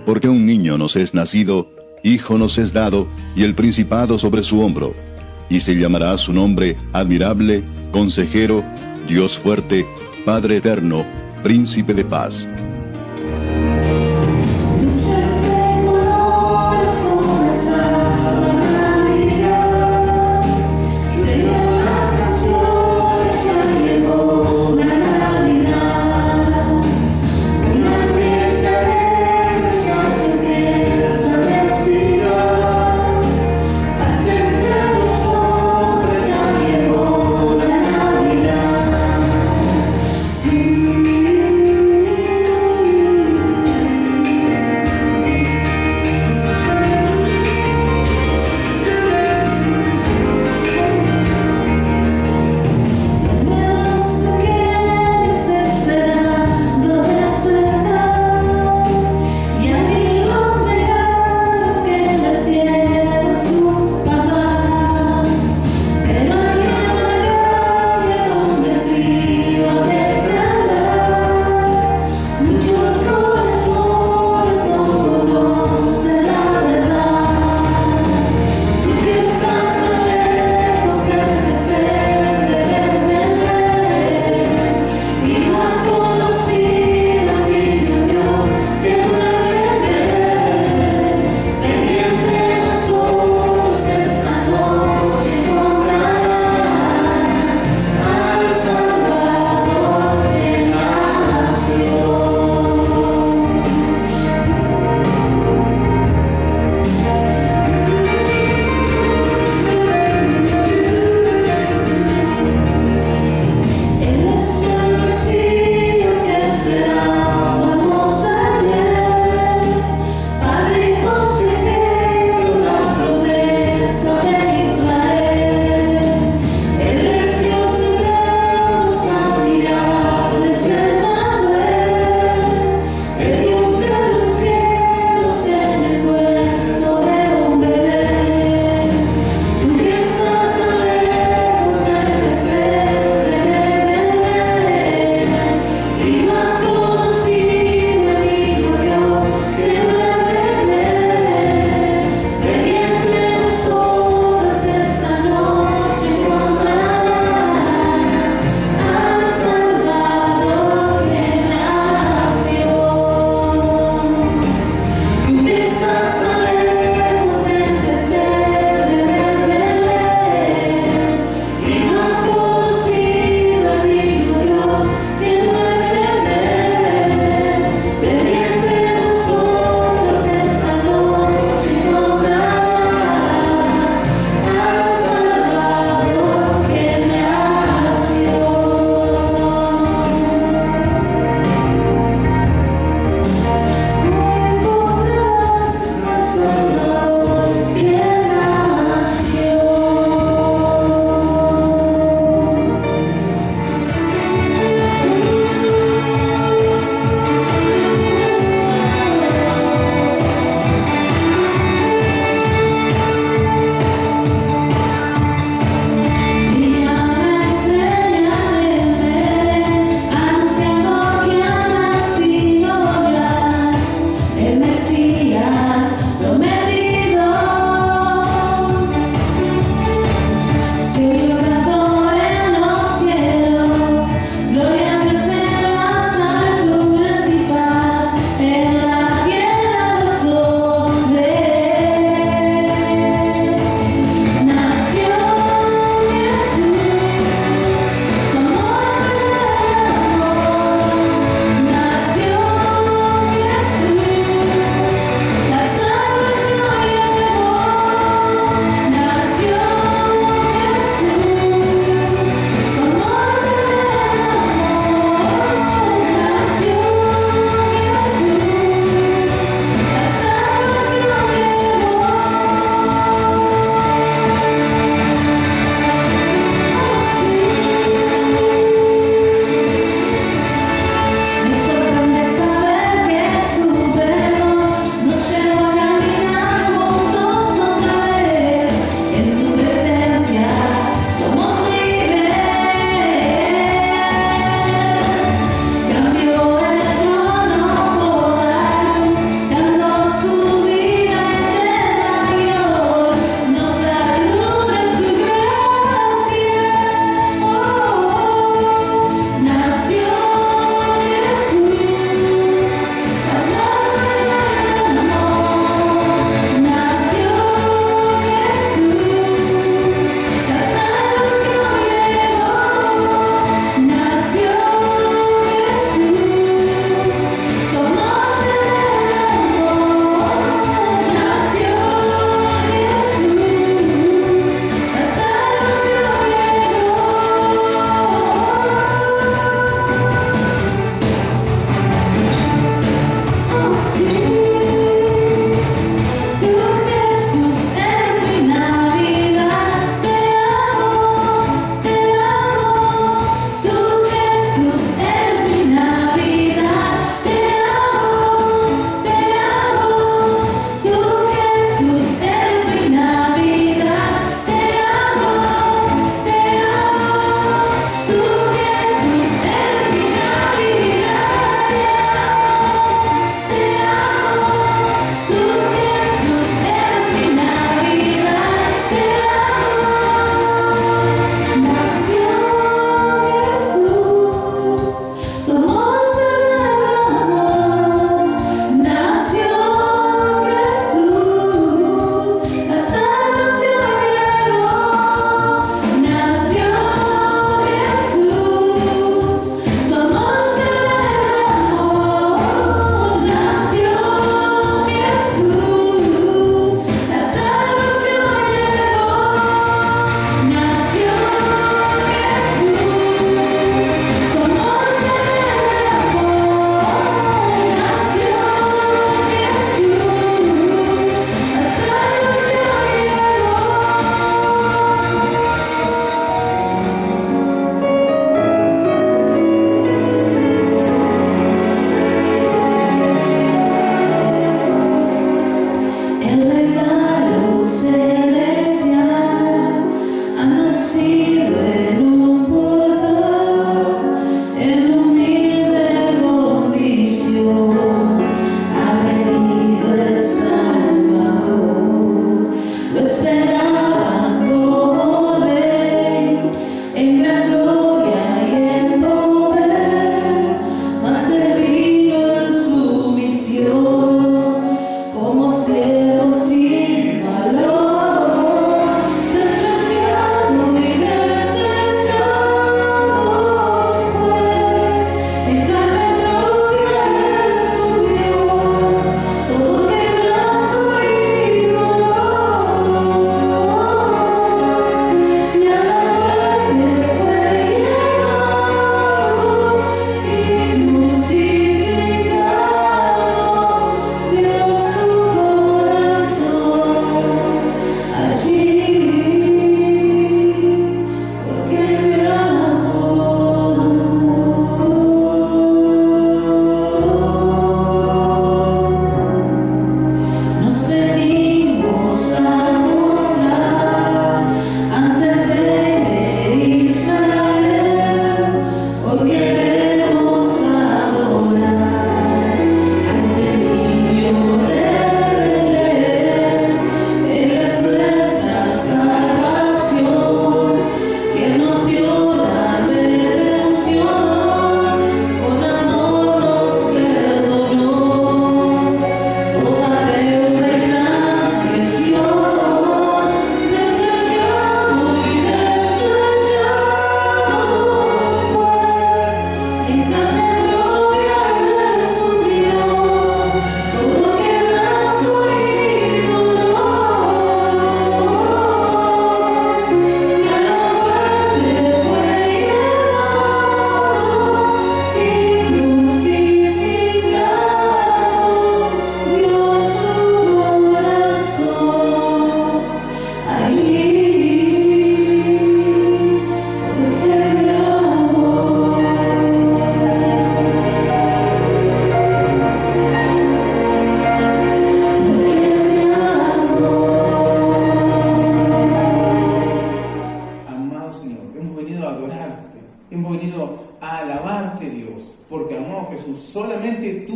Porque un niño nos es nacido, hijo nos es dado, y el principado sobre su hombro. Y se llamará su nombre Admirable, Consejero, Dios fuerte, Padre eterno, Príncipe de paz.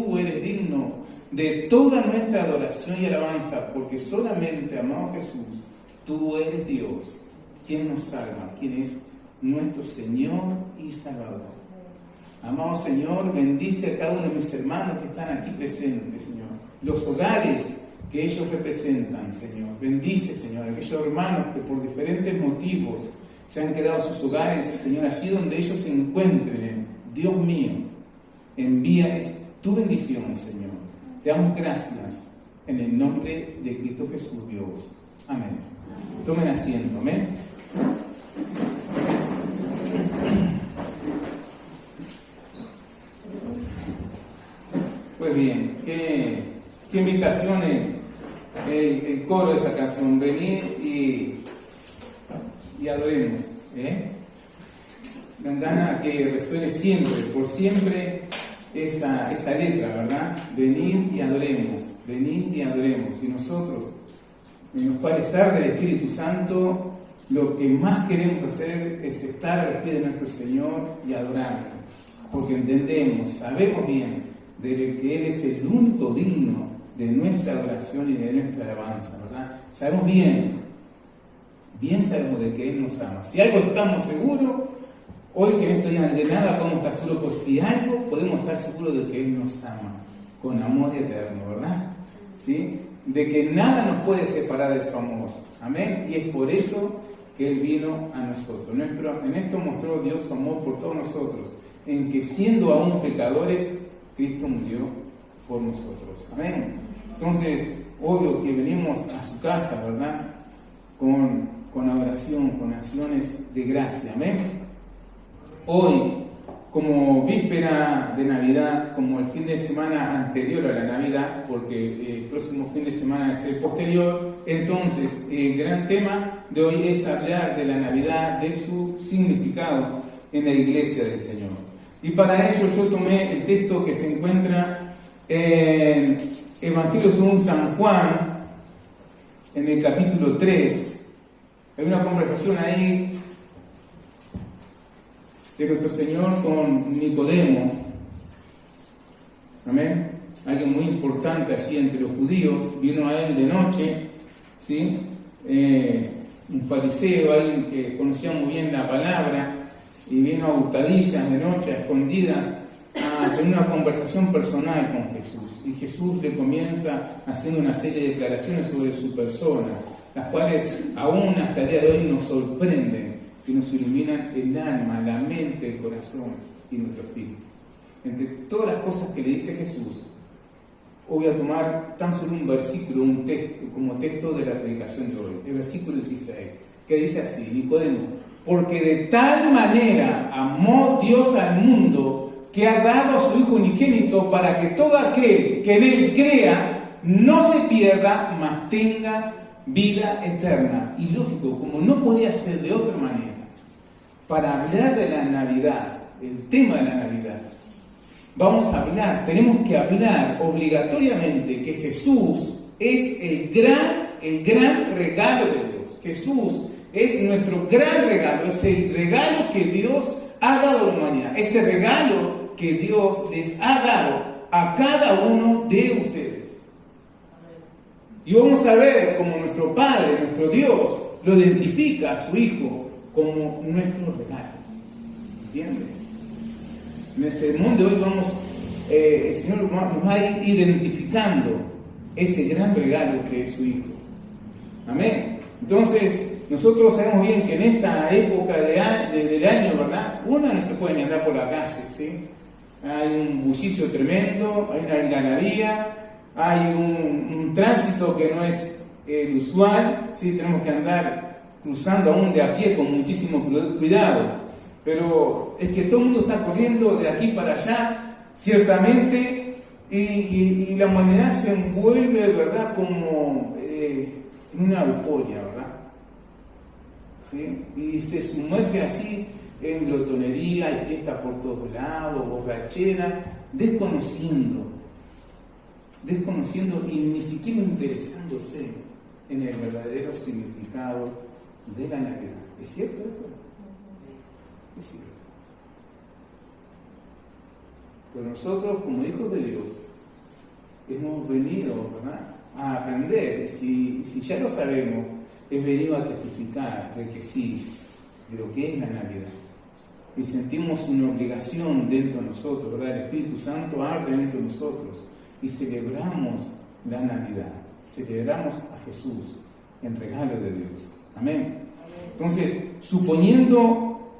tú eres digno de toda nuestra adoración y alabanza, porque solamente, amado Jesús, tú eres Dios, quien nos salva, quien es nuestro Señor y Salvador. Amado Señor, bendice a cada uno de mis hermanos que están aquí presentes, Señor. Los hogares que ellos representan, Señor. Bendice, Señor, a aquellos hermanos que por diferentes motivos se han quedado en sus hogares, Señor, allí donde ellos se encuentren. Dios mío, envíales tu bendición, Señor. Te damos gracias en el nombre de Cristo Jesús, Dios. Amén. Tomen asiento, amén. Pues bien, qué invitación el coro de esa canción. Venid y adoremos. Dan ganas que resuene siempre, por siempre, esa letra, ¿verdad? Venid y adoremos, venid y adoremos. Y nosotros, en los parecer del Espíritu Santo, lo que más queremos hacer es estar a los pies de nuestro Señor y adorarlo. Porque entendemos, sabemos bien, de que Él es el único digno de nuestra adoración y de nuestra alabanza, ¿verdad? Sabemos bien sabemos de que Él nos ama. Si algo estamos seguros, hoy que en estos días de nada podemos estar seguros, pues si algo podemos estar seguros de que Él nos ama, con amor eterno, ¿verdad? ¿Sí? De que nada nos puede separar de su amor, amén, y es por eso que Él vino a nosotros. En esto mostró Dios su amor por todos nosotros, en que siendo aún pecadores, Cristo murió por nosotros. Amén. Entonces, obvio que venimos a su casa, ¿verdad? Con adoración, con acciones de gracia. Amén. Hoy, como víspera de Navidad, como el fin de semana anterior a la Navidad, porque el próximo fin de semana es el posterior, entonces el gran tema de hoy es hablar de la Navidad, de su significado en la iglesia del Señor. Y para eso yo tomé el texto que se encuentra en Evangelio según San Juan, en el capítulo 3. Hay una conversación ahí de nuestro Señor con Nicodemo. Amén. Alguien muy importante allí entre los judíos. Vino a él de noche, ¿sí? Un fariseo, alguien que conocía muy bien la palabra, y vino a hurtadillas de noche, a escondidas, a tener una conversación personal con Jesús. Y Jesús le comienza haciendo una serie de declaraciones sobre su persona, las cuales aún hasta el día de hoy nos sorprenden y nos iluminan el alma, la mente, el corazón y nuestro espíritu. Entre todas las cosas que le dice Jesús, hoy voy a tomar tan solo un versículo, un texto, como texto de la predicación de hoy, el versículo 16, que dice así: Nicodemo, porque de tal manera amó Dios al mundo que ha dado a su Hijo unigénito para que todo aquel que en Él crea no se pierda, mas tenga vida eterna. Y lógico, como no podía ser de otra manera, para hablar de la Navidad, el tema de la Navidad, tenemos que hablar obligatoriamente que Jesús es el gran regalo de Dios. Jesús es nuestro gran regalo, es el regalo que Dios ha dado a la humanidad, ese regalo que Dios les ha dado a cada uno de ustedes. Y vamos a ver cómo nuestro Padre, nuestro Dios, lo identifica a su Hijo como nuestro regalo. ¿Entiendes? En el sermón de hoy el Señor nos va a ir identificando ese gran regalo que es su Hijo. Amén. Entonces, nosotros sabemos bien que en esta época del año, ¿verdad? Uno no se puede ni andar por la calle, ¿sí? Hay un bullicio tremendo, hay una algarabía, hay un tránsito que no es el usual, ¿sí? Tenemos que andar cruzando aún de a pie con muchísimo cuidado. Pero es que todo el mundo está corriendo de aquí para allá, ciertamente, y la humanidad se envuelve, ¿verdad?, como en una euforia, ¿verdad? ¿Sí? Y se sumerge así en glotonería, hay fiesta por todos lados, borrachera, desconociendo y ni siquiera interesándose en el verdadero significado de la Navidad. ¿Es cierto esto? Es cierto. Pero nosotros, como hijos de Dios, hemos venido, ¿verdad?, a aprender. Y si ya lo sabemos, es venido a testificar de que sí, de lo que es la Navidad. Y sentimos una obligación dentro de nosotros, ¿verdad? El Espíritu Santo arde dentro de nosotros y celebramos la Navidad, celebramos a Jesús, el regalo de Dios. Amén. Entonces, suponiendo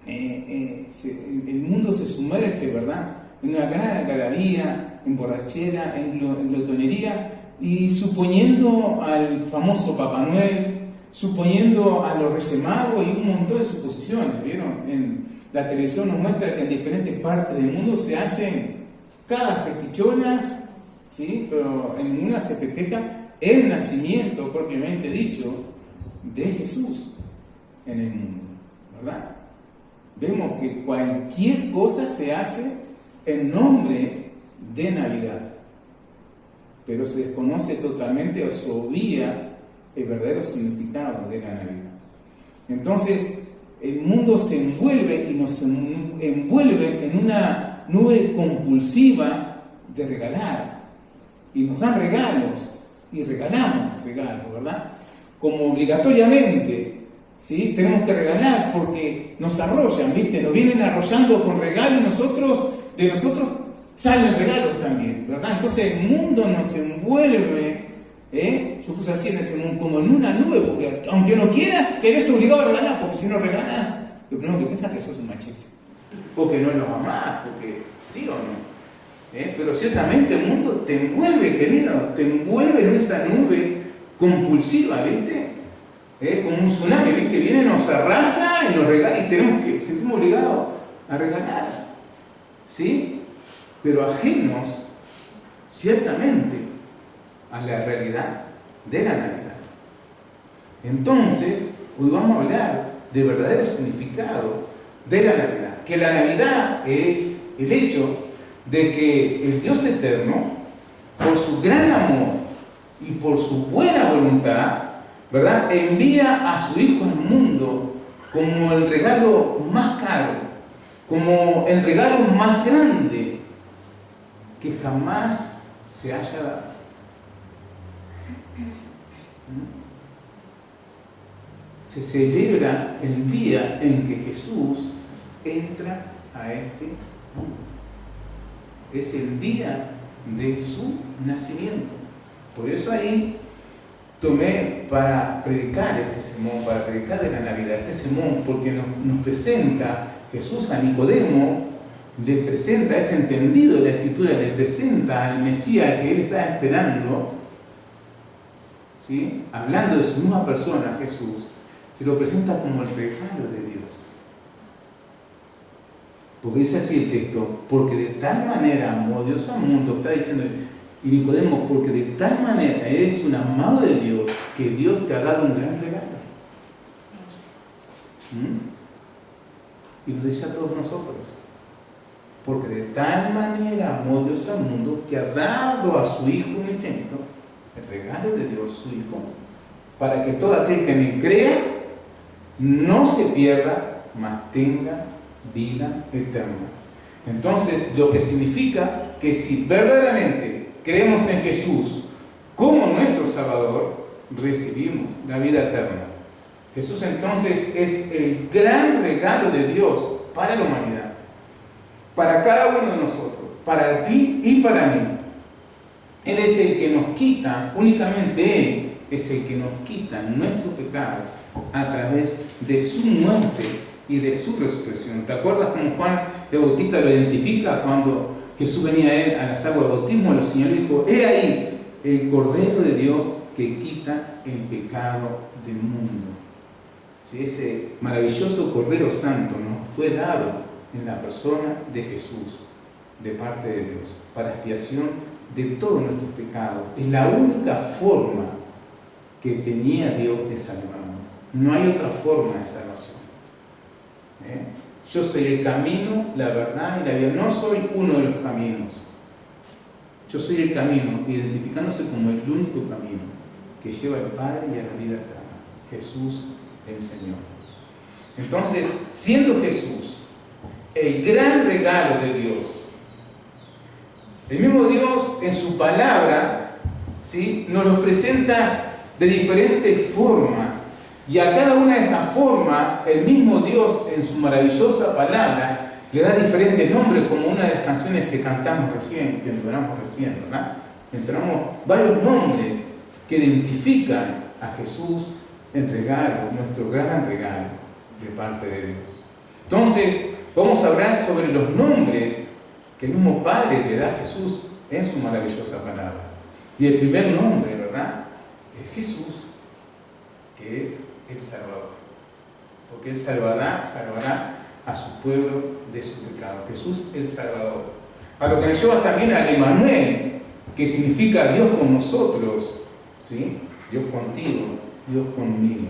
el mundo se sumerge, ¿verdad?, en una gran algarabía, en borrachera, en glotonería, y suponiendo al famoso Papá Noel, suponiendo a los Reyes Magos y un montón de suposiciones, ¿vieron? En la televisión nos muestra que en diferentes partes del mundo se hacen cada festichonas, ¿sí? Pero en una se festeja el nacimiento, propiamente dicho, de Jesús en el mundo, ¿verdad? Vemos que cualquier cosa se hace en nombre de Navidad, pero se desconoce totalmente o se obvia el verdadero significado de la Navidad. Entonces, el mundo se envuelve y nos envuelve en una nube compulsiva de regalar, y nos dan regalos y regalamos regalos, ¿verdad? Como obligatoriamente, ¿sí? Tenemos que regalar porque nos arrollan, ¿viste? Nos vienen arrollando con regalos y de nosotros salen regalos también, ¿verdad? Entonces el mundo nos envuelve, yo puse así en ese mundo, como en una nube, porque aunque no quieras, querés obligado a regalar, porque si no regalas, lo primero que piensas es que sos un machete, o que no los amás, porque sí o no. Pero ciertamente el mundo te envuelve, querido, te envuelve en esa nube compulsiva, ¿viste? Como un tsunami, ¿viste? Viene, nos arrasa y nos regala y sentimos obligados a regalar, ¿sí? Pero ajenos, ciertamente, a la realidad de la Navidad. Entonces, hoy vamos a hablar del verdadero significado de la Navidad. Que la Navidad es el hecho de que el Dios eterno, por su gran amor y por su buena voluntad, ¿verdad?, envía a su Hijo al mundo como el regalo más caro, como el regalo más grande que jamás se haya dado. Se celebra el día en que Jesús entra a este mundo. Es el día de su nacimiento. Por eso ahí tomé para predicar este sermón, para predicar de la Navidad, este sermón, porque nos presenta Jesús a Nicodemo, le presenta, es entendido de la Escritura, le presenta al Mesías que él está esperando, ¿sí? Hablando de su misma persona, Jesús, se lo presenta como el regalo de Dios. Porque dice así el texto, porque de tal manera amó Dios al mundo, está diciendo, y Nicodemo, porque de tal manera eres un amado de Dios, que Dios te ha dado un gran regalo. Y lo dice a todos nosotros, porque de tal manera amó Dios al mundo, que ha dado a su Hijo unigénito, el regalo de Dios, su Hijo, para que todo aquel que en él crea, no se pierda, mas tenga vida eterna. Entonces, lo que significa que si verdaderamente creemos en Jesús como nuestro Salvador, recibimos la vida eterna. Jesús entonces es el gran regalo de Dios para la humanidad, para cada uno de nosotros, para ti y para mí. Él es el que nos quita, únicamente Él es el que nos quita nuestros pecados a través de su muerte y de su resurrección. ¿Te acuerdas cómo Juan el Bautista lo identifica cuando Jesús venía a él a las aguas del bautismo? El Señor dijo, he ahí el Cordero de Dios que quita el pecado del mundo. Sí, ese maravilloso Cordero Santo nos fue dado en la persona de Jesús, de parte de Dios, para expiación de todos nuestros pecados. Es la única forma que tenía Dios de salvarnos. No hay otra forma de salvación. Yo soy el camino, la verdad y la vida. No soy uno de los caminos. Yo soy el camino, identificándose como el único camino que lleva al Padre y a la vida eterna. Jesús el Señor. Entonces, siendo Jesús el gran regalo de Dios, El mismo Dios en su palabra, ¿sí?, nos lo presenta de diferentes formas. Y a cada una de esas formas, el mismo Dios en su maravillosa palabra le da diferentes nombres, como una de las canciones que cantamos recién, que entonamos recién, ¿verdad? Entonamos varios nombres que identifican a Jesús en regalo, nuestro gran regalo de parte de Dios. Entonces, vamos a hablar sobre los nombres que el mismo Padre le da a Jesús en su maravillosa palabra. Y el primer nombre, ¿verdad?, es Jesús, que es el Salvador. Porque Él salvará a su pueblo de su pecado. Jesús el Salvador. A lo que nos lleva también al Emmanuel, que significa Dios con nosotros, ¿sí? Dios contigo, Dios conmigo.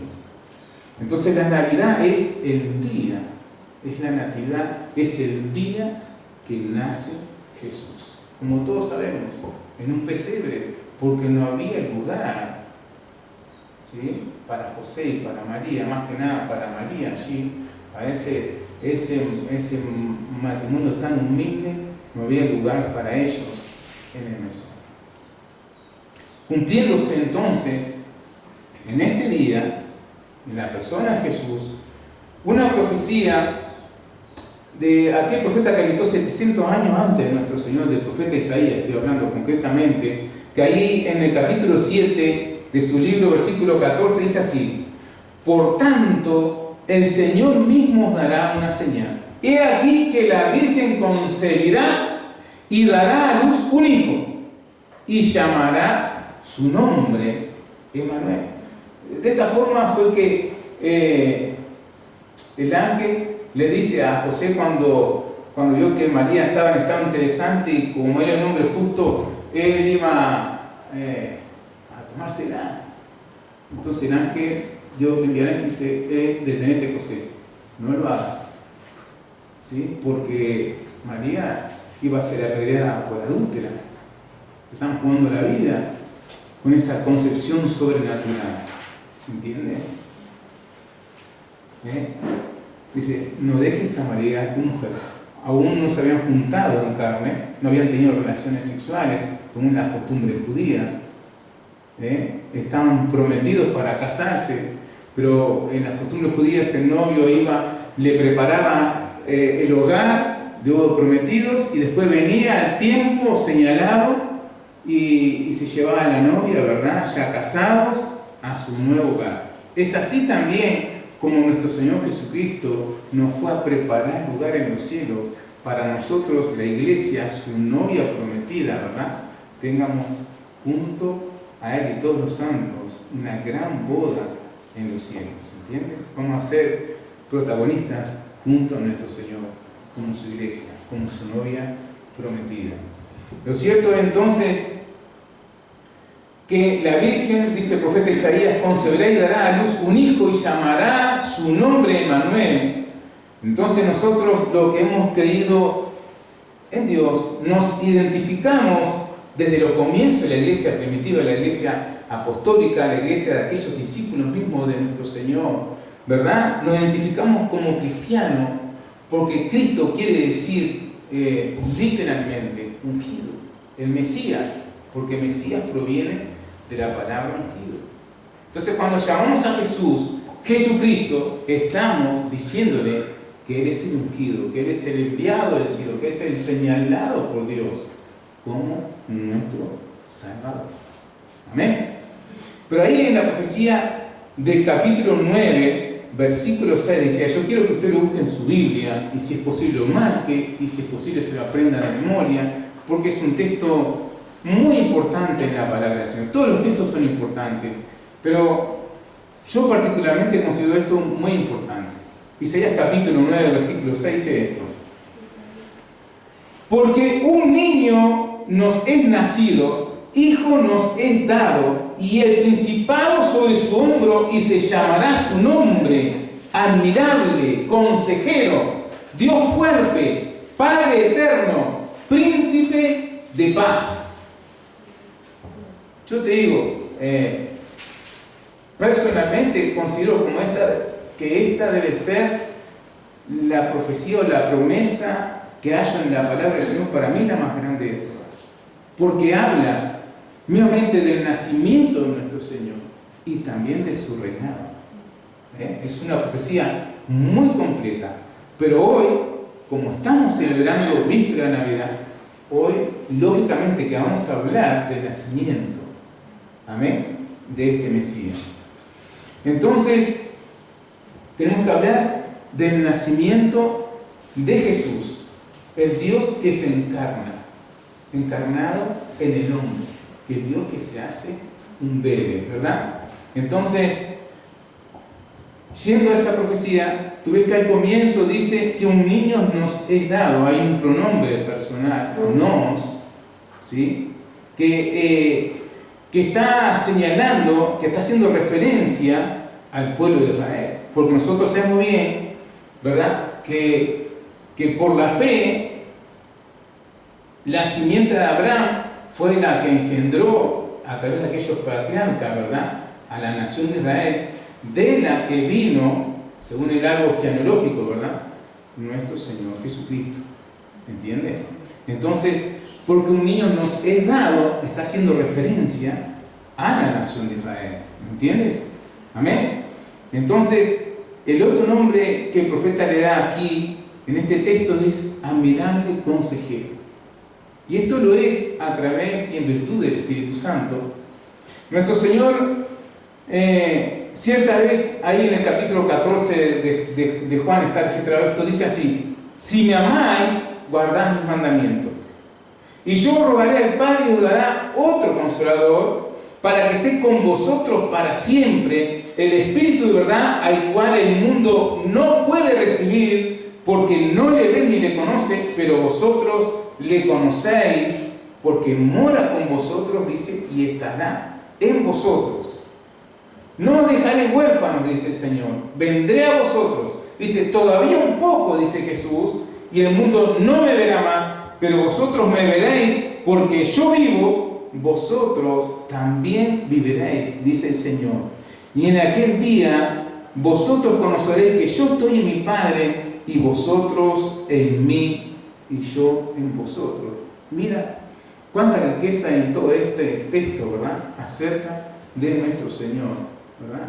Entonces la Navidad es el día, es la Natividad, es el día que nace Jesús. Como todos sabemos, en un pesebre, porque no había lugar, ¿sí?, para José y para María, más que nada para María, allí, a ese matrimonio tan humilde, no había lugar para ellos en el mesón. Cumpliéndose entonces, en este día, en la persona de Jesús, una profecía de aquel profeta que habitó 700 años antes de nuestro Señor, del profeta Isaías, estoy hablando concretamente, que ahí en el capítulo 7 de su libro, versículo 14, dice así: por tanto, el Señor mismo os dará una señal. He aquí que la Virgen concebirá y dará a luz un hijo, y llamará su nombre Emmanuel. De esta forma fue que el ángel le dice a José cuando vio que María estaba en estado interesante y como él era un hombre justo, él iba a tomársela. Entonces el ángel, Dios le envía al ángel y dice: detenete, José, no lo hagas, ¿sí?, porque María iba a ser apedreada por adúltera. Están jugando la vida con esa concepción sobrenatural, ¿entiendes? Dice: no dejes a María, tu mujer. Aún no se habían juntado en carne, no habían tenido relaciones sexuales según las costumbres judías, estaban prometidos para casarse, pero en las costumbres judías el novio le preparaba el hogar de los prometidos y después venía el tiempo señalado y se llevaba a la novia, ¿verdad?, ya casados, a su nuevo hogar. Es así también como nuestro Señor Jesucristo nos fue a preparar lugar en los cielos para nosotros, la iglesia, su novia prometida, ¿verdad?, tengamos junto a Él y todos los santos una gran boda en los cielos, ¿entiendes? Vamos a ser protagonistas junto a nuestro Señor, como su iglesia, como su novia prometida. Lo cierto es entonces que la Virgen, dice el profeta Isaías, concebirá y dará a luz un hijo y llamará su nombre Emmanuel. Entonces nosotros, lo que hemos creído en Dios, nos identificamos desde los comienzos de la iglesia primitiva, la iglesia apostólica, la iglesia de aquellos discípulos mismos de nuestro Señor, ¿verdad? Nos identificamos como cristianos porque Cristo quiere decir literalmente ungido, el Mesías, porque Mesías proviene de la palabra ungido. Entonces, cuando llamamos a Jesús, Jesucristo, estamos diciéndole que Él es el ungido, que Él es el enviado del cielo, que es el señalado por Dios como nuestro Salvador. Amén. Pero ahí en la profecía del capítulo 9, versículo 6, decía: yo quiero que usted lo busque en su Biblia y si es posible lo marque y si es posible se lo aprenda de memoria, porque es un texto muy importante en la palabra del Señor. Todos los textos son importantes, pero yo particularmente considero esto muy importante. Isaías capítulo 9, versículo 6 dice esto: porque un niño nos es nacido, hijo nos es dado, y el principado sobre su hombro, y se llamará su nombre, admirable, consejero, Dios fuerte, Padre eterno, príncipe de paz. Yo te digo, personalmente considero que esta debe ser la profecía o la promesa que hay en la palabra del Señor, para mí la más grande de todas. porque habla nuevamente del nacimiento de nuestro Señor y también de su reinado. Es una profecía muy completa. Pero hoy, como estamos celebrando víspera de Navidad, hoy lógicamente que vamos a hablar del nacimiento, amén, de este Mesías. Entonces, tenemos que hablar del nacimiento de Jesús, el Dios que se encarna, encarnado en el hombre, el Dios que se hace un bebé, ¿verdad? Entonces, yendo a esa profecía, tú ves que al comienzo dice que un niño nos es dado, hay un pronombre personal, nos, ¿sí? que está señalando, que está haciendo referencia al pueblo de Israel. Porque nosotros sabemos bien, ¿verdad?, que por la fe, la simiente de Abraham fue la que engendró a través de aquellos patriarcas, ¿verdad?, a la nación de Israel, de la que vino, según el árbol genealógico, ¿verdad?, nuestro Señor Jesucristo. ¿Entiendes? Entonces, porque un niño nos es dado, está haciendo referencia a la nación de Israel. ¿Entiendes? Amén. Entonces, el otro nombre que el profeta le da aquí, en este texto, es admirable consejero. Y esto lo es a través y en virtud del Espíritu Santo. Nuestro Señor, cierta vez, ahí en el capítulo 14 de Juan está registrado esto, dice así: si me amáis, guardad mis mandamientos. Y yo rogaré al Padre y os dará otro Consolador, para que esté con vosotros para siempre, el Espíritu de verdad, al cual el mundo no puede recibir, porque no le ve ni le conoce, pero vosotros le conocéis, porque mora con vosotros, dice, y estará en vosotros. No os dejaré huérfanos, dice el Señor, vendré a vosotros. Dice, todavía un poco, dice Jesús, y el mundo no me verá más, pero vosotros me veréis, porque yo vivo, vosotros también viviréis, dice el Señor. Y en aquel día vosotros conoceréis que yo estoy en mi Padre, y vosotros en mí, y yo en vosotros. Mira cuánta riqueza en todo este texto, ¿verdad?, acerca de nuestro Señor, ¿verdad?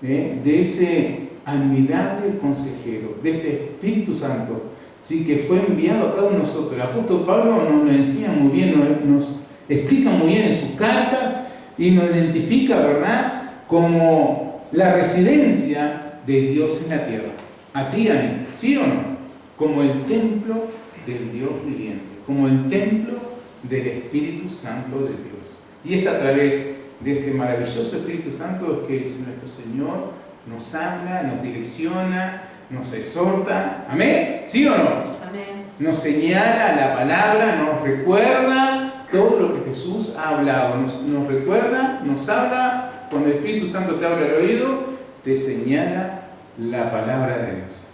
De ese admirable consejero, de ese Espíritu Santo, sí, que fue enviado a cada uno de nosotros. El apóstol Pablo nos lo enseña muy bien, nos explica muy bien en sus cartas y nos identifica, ¿verdad?, como la residencia de Dios en la tierra. A ti, a mí, ¿sí o no? Como el templo del Dios viviente, como el templo del Espíritu Santo de Dios. Y es a través de ese maravilloso Espíritu Santo que nuestro Señor nos habla, nos direcciona, nos exhorta. ¿Amén? ¿Sí o no? Amén. Nos señala la palabra, nos recuerda todo lo que Jesús ha hablado. Nos recuerda, nos habla. Cuando el Espíritu Santo te habla al oído, te señala la palabra de Dios.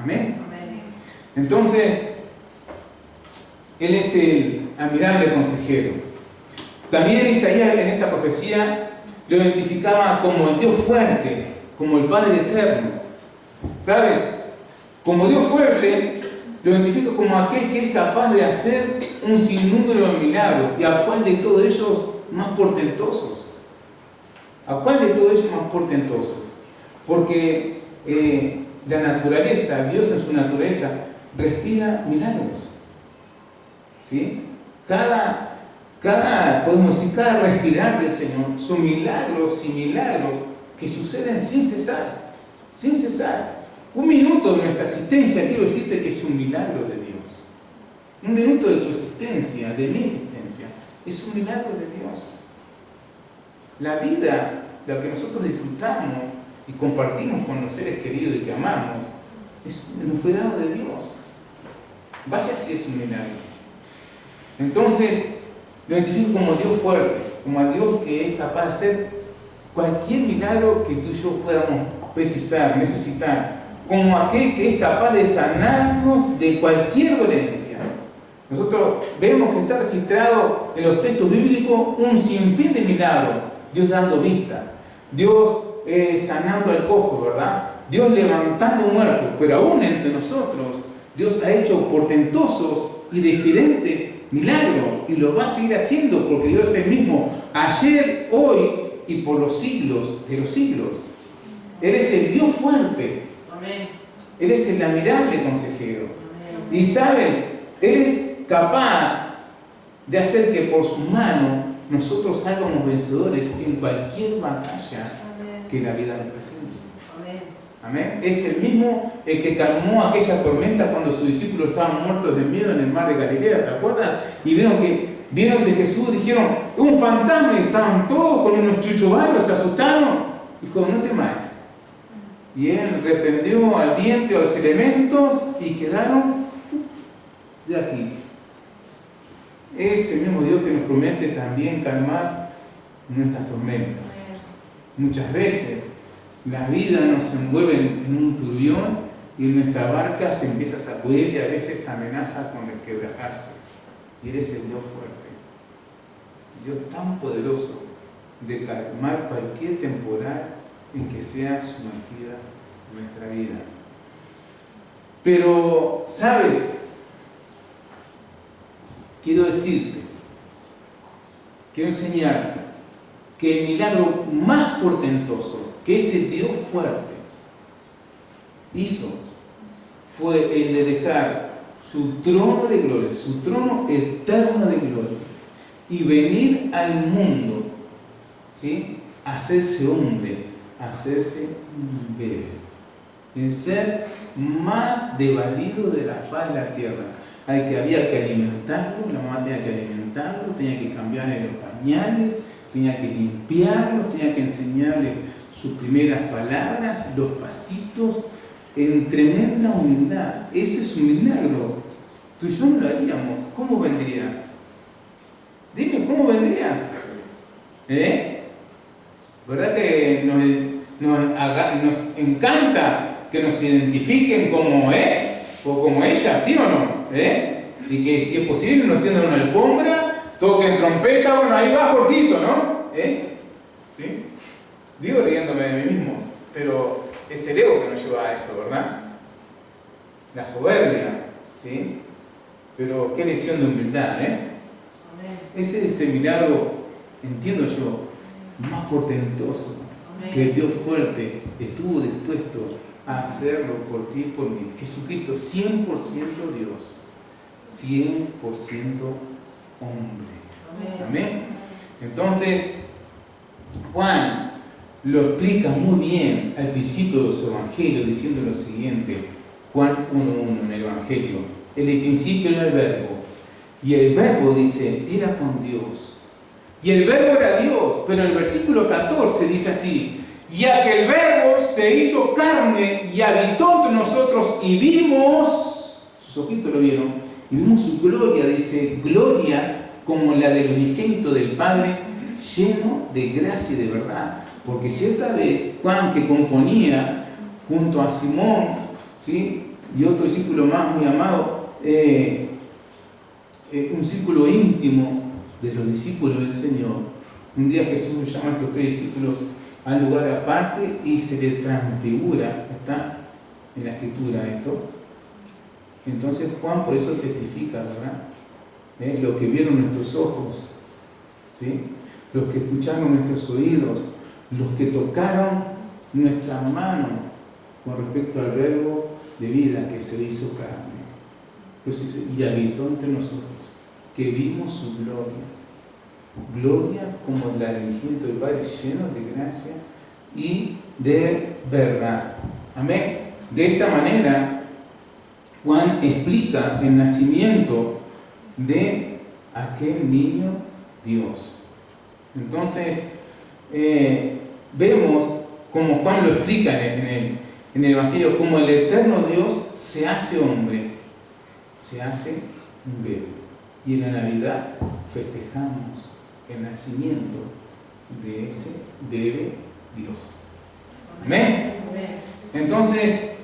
¿Amén? Amén. Entonces, Él es el admirable consejero. También Isaías en esa profecía lo identificaba como el Dios fuerte, como el Padre eterno. ¿Sabes? Como Dios fuerte, lo identifica como aquel que es capaz de hacer un sinnúmero de milagros. ¿Y a cuál de todos ellos más portentosos? ¿A cuál de todos ellos más portentosos? Porque la naturaleza, Dios en su naturaleza, respira milagros. ¿Sí? Podemos decir, cada respirar del Señor son milagros y milagros que suceden sin cesar. Sin cesar. Un minuto de nuestra existencia, quiero decirte que es un milagro de Dios. Un minuto de tu existencia, de mi existencia, es un milagro de Dios. La vida, la que nosotros disfrutamos y compartimos con los seres queridos y que amamos, nos fue dado de Dios. Vaya si es un milagro. Entonces, lo identifico como Dios fuerte, como a Dios que es capaz de hacer cualquier milagro que tú y yo podamos precisar, necesitar, como aquel que es capaz de sanarnos de cualquier dolencia. Nosotros vemos que está registrado en los textos bíblicos un sinfín de milagros. Dios dando vista, Dios sanando al cojo, ¿verdad? Dios levantando muertos, pero aún entre nosotros Dios ha hecho portentosos y diferentes milagro y lo va a seguir haciendo porque Dios es el mismo ayer, hoy y por los siglos de los siglos. Él es el Dios fuerte. Amén. Él es el admirable consejero. Amén. Y sabes, Él es capaz de hacer que por su mano nosotros salgamos vencedores en cualquier batalla Amén. que la vida nos presente. Amén. Amén. Es el mismo el que calmó aquella tormenta cuando sus discípulos estaban muertos de miedo en el mar de Galilea, ¿te acuerdas? Y vieron de Jesús, dijeron, un fantasma, y estaban todos con unos chuchubalos, se asustaron. Dijo, no temáis. Y él reprendió al viento y a los elementos y quedaron de aquí. Es el mismo Dios que nos promete también calmar nuestras tormentas. Muchas veces la vida nos envuelve en un turbión y nuestra barca se empieza a sacudir y a veces amenaza con el quebrarse. Y eres el Dios fuerte, Dios tan poderoso de calmar cualquier temporal en que sea sumergida nuestra vida. Pero, ¿sabes? Quiero decirte, quiero enseñarte que el milagro más portentoso que ese Dios fuerte hizo fue el de dejar su trono de gloria, su trono eterno de gloria, y venir al mundo, ¿sí? A hacerse hombre, a hacerse un bebé, el ser más desvalido de la faz de la tierra, al que había que alimentarlo, la mamá tenía que alimentarlo, tenía que cambiarle los pañales, tenía que limpiarlo, tenía que enseñarle sus primeras palabras, los pasitos, en tremenda humildad. Ese es un milagro. Tú y yo no lo haríamos. ¿Cómo vendrías? Dime, ¿cómo vendrías? ¿Verdad que nos encanta que nos identifiquen como o como ella, ¿sí o no? Y que si es posible nos tiendan una alfombra, toquen trompeta, bueno, ahí va Jorgito, ¿no? ¿Sí? Digo riéndome de mí mismo, pero es el ego que nos lleva a eso, ¿verdad? La soberbia, ¿sí? Pero qué lección de humildad, Ese es el milagro, entiendo yo, más portentoso. Amén. Que el Dios fuerte estuvo dispuesto a hacerlo por ti y por mí. Jesucristo, 100% Dios, 100% hombre. Amén. Amén. Entonces, Juan lo explica muy bien al principio de su evangelio, diciendo lo siguiente, Juan 1:1 en el evangelio: en el principio era el verbo, y el verbo, dice, era con Dios, y el verbo era Dios. Pero en el versículo 14 dice así: y aquel verbo se hizo carne y habitó entre nosotros, y vimos, sus ojitos lo vieron, y vimos su gloria, dice, gloria como la del unigénito del Padre, lleno de gracia y de verdad. Porque cierta vez Juan, que componía junto a Simón, ¿sí?, y otro discípulo más muy amado, un círculo íntimo de los discípulos del Señor, un día Jesús llama a estos 3 discípulos al lugar aparte y se les transfigura. Está en la escritura esto. Entonces Juan por eso testifica, ¿verdad? Lo que vieron nuestros ojos, ¿sí?, los que escucharon nuestros oídos, los que tocaron nuestra mano con respecto al verbo de vida que se hizo carne. Entonces, y habitó entre nosotros, que vimos su gloria, gloria como la del unigénito del Padre, lleno de gracia y de verdad. Amén. De esta manera, Juan explica el nacimiento de aquel niño Dios. Entonces, vemos como Juan lo explica en el Evangelio, como el eterno Dios se hace hombre, se hace un bebé. Y en la Navidad festejamos el nacimiento de ese bebé Dios. Amén. Entonces,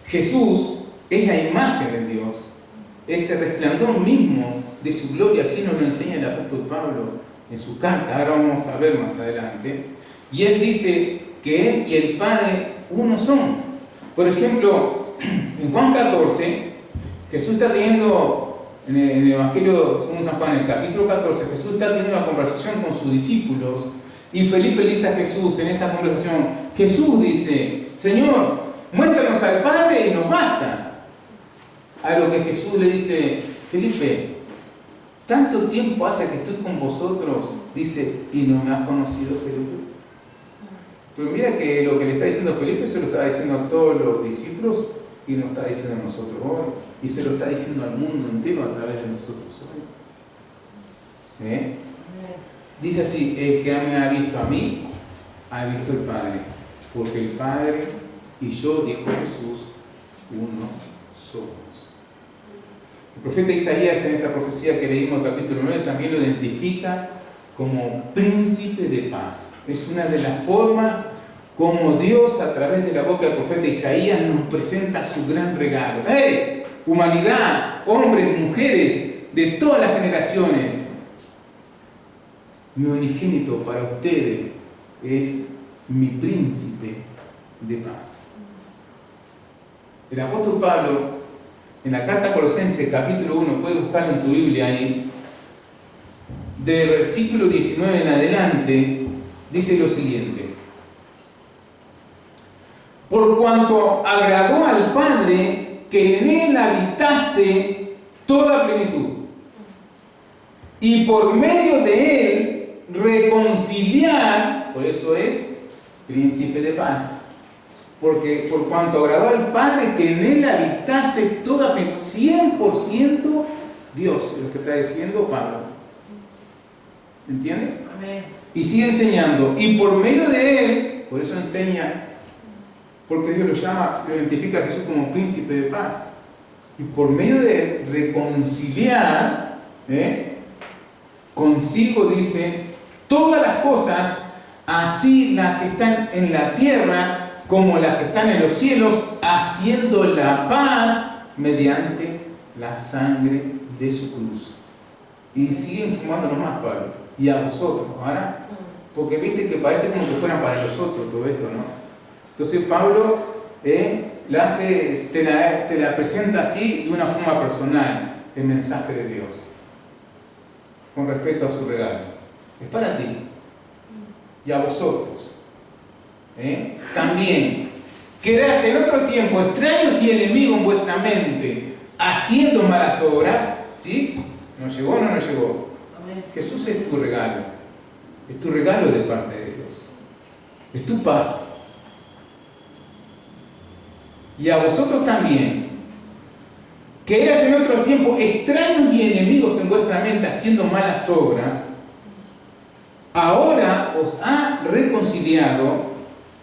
Jesús es la imagen de Dios, ese resplandor mismo de su gloria. Así nos lo enseña el apóstol Pablo en su carta. Ahora vamos a ver más adelante. Y él dice que él y el Padre uno son. Por ejemplo, en Juan 14, Jesús está teniendo en el Evangelio según San Juan, en el capítulo 14, Jesús está teniendo una conversación con sus discípulos y Felipe le dice a Jesús en esa conversación, Jesús dice, Señor, muéstranos al Padre y nos basta. A lo que Jesús le dice, Felipe, tanto tiempo hace que estoy con vosotros, dice, y no me has conocido, Felipe. Pero mira que lo que le está diciendo Felipe se lo está diciendo a todos los discípulos y nos está diciendo a nosotros hoy. Y se lo está diciendo al mundo entero a través de nosotros hoy. Dice así, el que me ha visto a mí, ha visto al Padre. Porque el Padre y yo, dijo Jesús, uno somos. El profeta Isaías en esa profecía que leímos en el capítulo 9 también lo identifica como príncipe de paz. Es una de las formas como Dios a través de la boca del profeta Isaías nos presenta su gran regalo. ¡Hey! Humanidad, hombres, mujeres de todas las generaciones. Mi unigénito para ustedes es mi príncipe de paz. El apóstol Pablo en la carta a Colosenses capítulo 1, puedes buscarlo en tu Biblia ahí, del versículo 19 en adelante, dice lo siguiente: por cuanto agradó al Padre que en él habitase toda plenitud, y por medio de él reconciliar, por eso es príncipe de paz, porque por cuanto agradó al Padre que en él habitase toda plenitud, 100% Dios, lo que está diciendo Pablo. ¿Entiendes? Amén. Y sigue enseñando, y por medio de él, por eso enseña, porque Dios lo llama, lo identifica a Jesús como príncipe de paz, y por medio de él reconciliar, consigo, dice, todas las cosas, así las que están en la tierra como las que están en los cielos, haciendo la paz mediante la sangre de su cruz. Y sigue informándonos más, Pablo. Y a vosotros, ¿ahora? Porque viste que parece como que fueran para los otros todo esto, ¿no? Entonces Pablo te la presenta así de una forma personal, el mensaje de Dios, con respecto a su regalo. Es para ti y a vosotros. También, que erais en otro tiempo extraños y enemigos en vuestra mente, haciendo malas obras, ¿sí? ¿Nos llegó o no nos llegó? Amén. Jesús es tu regalo de parte de Dios, es tu paz. Y a vosotros también, que eras en otro tiempo extraños y enemigos en vuestra mente, haciendo malas obras, ahora os ha reconciliado,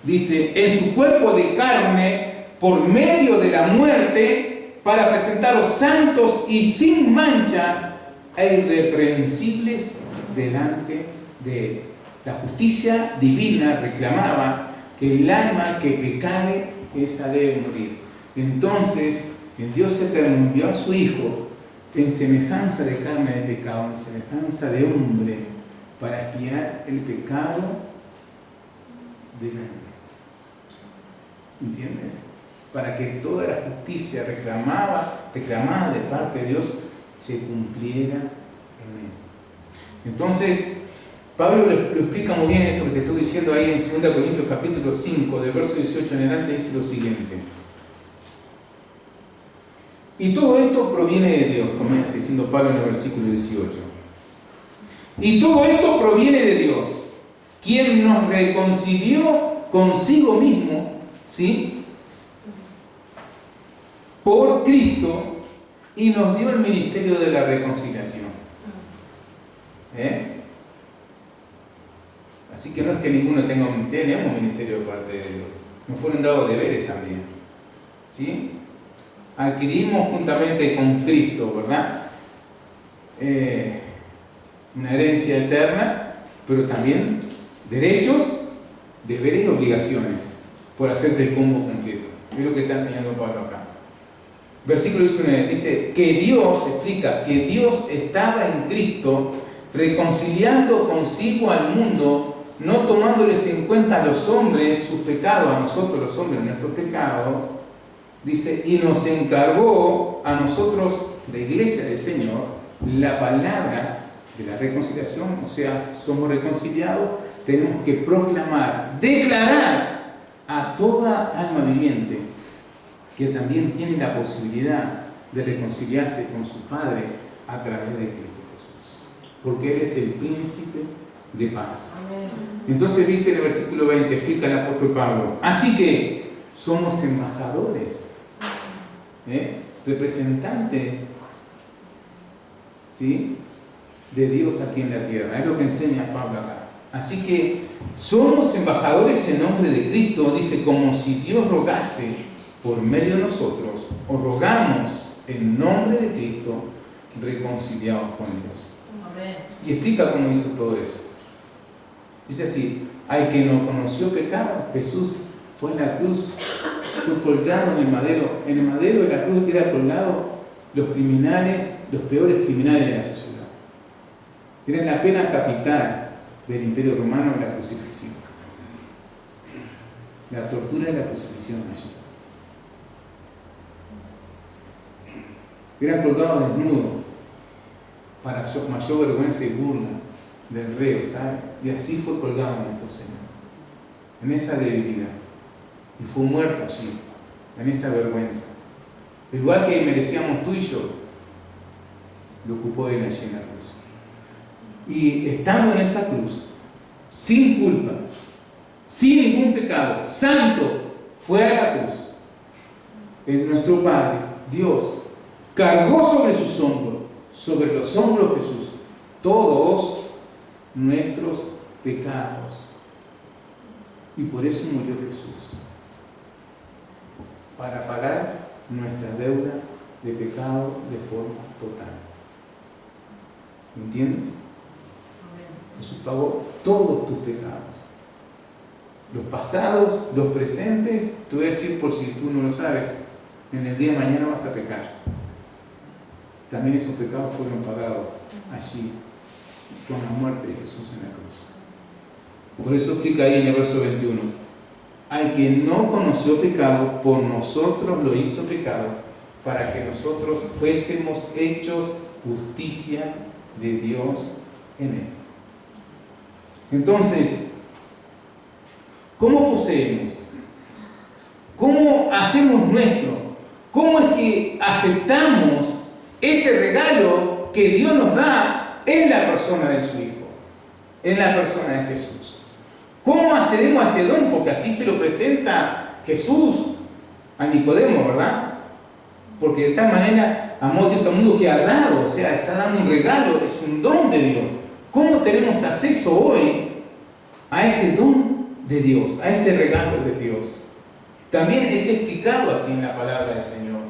dice, en su cuerpo de carne, por medio de la muerte, para presentaros santos y sin manchas e irreprensibles delante de él. La justicia divina reclamaba que el alma que pecare, esa debe morir. Entonces, el Dios eterno envió a su Hijo en semejanza de carne de pecado, en semejanza de hombre, para expiar el pecado del hombre. ¿Entiendes? Para que toda la justicia reclamada de parte de Dios se cumpliera en él. Entonces, Pablo lo explica muy bien esto que te estoy diciendo ahí en 2 Corintios capítulo 5, del verso 18 en adelante, dice lo siguiente. Y todo esto proviene de Dios, comienza diciendo Pablo en el versículo 18. Y todo esto proviene de Dios, quien nos reconcilió consigo mismo, ¿sí?, por Cristo, y nos dio el ministerio de la reconciliación. Así que no es que ninguno tenga un ministerio, tenemos un ministerio de parte de Dios. Nos fueron dados deberes también, ¿sí? Adquirimos juntamente con Cristo, ¿verdad? Una herencia eterna, pero también derechos, deberes y obligaciones por hacerte el combo completo. Es lo que está enseñando Pablo acá. Versículo 19 dice que Dios, explica, que Dios estaba en Cristo reconciliando consigo al mundo, no tomándoles en cuenta a los hombres sus pecados, a nosotros los hombres nuestros pecados, dice, y nos encargó a nosotros la iglesia del Señor, la palabra de la reconciliación, o sea, somos reconciliados, tenemos que proclamar, declarar a toda alma viviente que también tiene la posibilidad de reconciliarse con su Padre a través de Cristo Jesús, porque Él es el príncipe de paz. Entonces dice en el versículo 20, explica el apóstol Pablo, así que somos embajadores, representantes, ¿sí?, de Dios aquí en la tierra. Es lo que enseña Pablo acá. Así que somos embajadores en nombre de Cristo, dice, como si Dios rogase por medio de nosotros, o rogamos en nombre de Cristo, reconciliados con Dios. Amén. Y explica cómo hizo todo eso. Dice así, al que no conoció pecado, Jesús fue en la cruz, fue colgado en el madero. En el madero de la cruz era colgado los criminales, los peores criminales de la sociedad. Era la pena capital del Imperio Romano, la crucifixión. La tortura y la crucifixión allí. Eran colgados desnudos para mayor vergüenza y burla del reo, ¿sabe? Y así fue colgado nuestro Señor, en esa debilidad. Y fue muerto allí, en esa vergüenza. El lugar que merecíamos tú y yo, lo ocupó Él allí en la cruz. Y estando en esa cruz, sin culpa, sin ningún pecado, santo, fue a la cruz. Nuestro Padre, Dios, cargó sobre sus hombros, sobre los hombros de Jesús, todos nuestros pecados. Y por eso murió Jesús, para pagar nuestra deuda de pecado de forma total. ¿Me entiendes? Jesús pagó todos tus pecados. Los pasados, los presentes, te voy a decir por si tú no lo sabes, en el día de mañana vas a pecar. También esos pecados fueron pagados allí, con la muerte de Jesús en la cruz. Por eso explica ahí en el verso 21. Al que no conoció pecado, por nosotros lo hizo pecado, para que nosotros fuésemos hechos justicia de Dios en él. Entonces, ¿cómo poseemos? ¿Cómo hacemos nuestro? ¿Cómo es que aceptamos ese regalo que Dios nos da en la persona de su Hijo, en la persona de Jesús? ¿Cómo accedemos a este don? Porque así se lo presenta Jesús a Nicodemo, ¿verdad? Porque de tal manera amó Dios al mundo que ha dado, o sea, está dando un regalo, es un don de Dios. ¿Cómo tenemos acceso hoy a ese don de Dios, a ese regalo de Dios? También es explicado aquí en la palabra del Señor,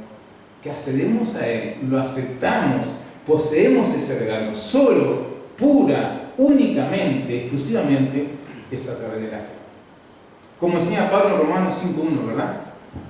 que accedemos a Él, lo aceptamos, poseemos ese regalo, solo, pura, únicamente, exclusivamente, es a través de la fe. Como enseña Pablo en Romanos 5.1, ¿verdad?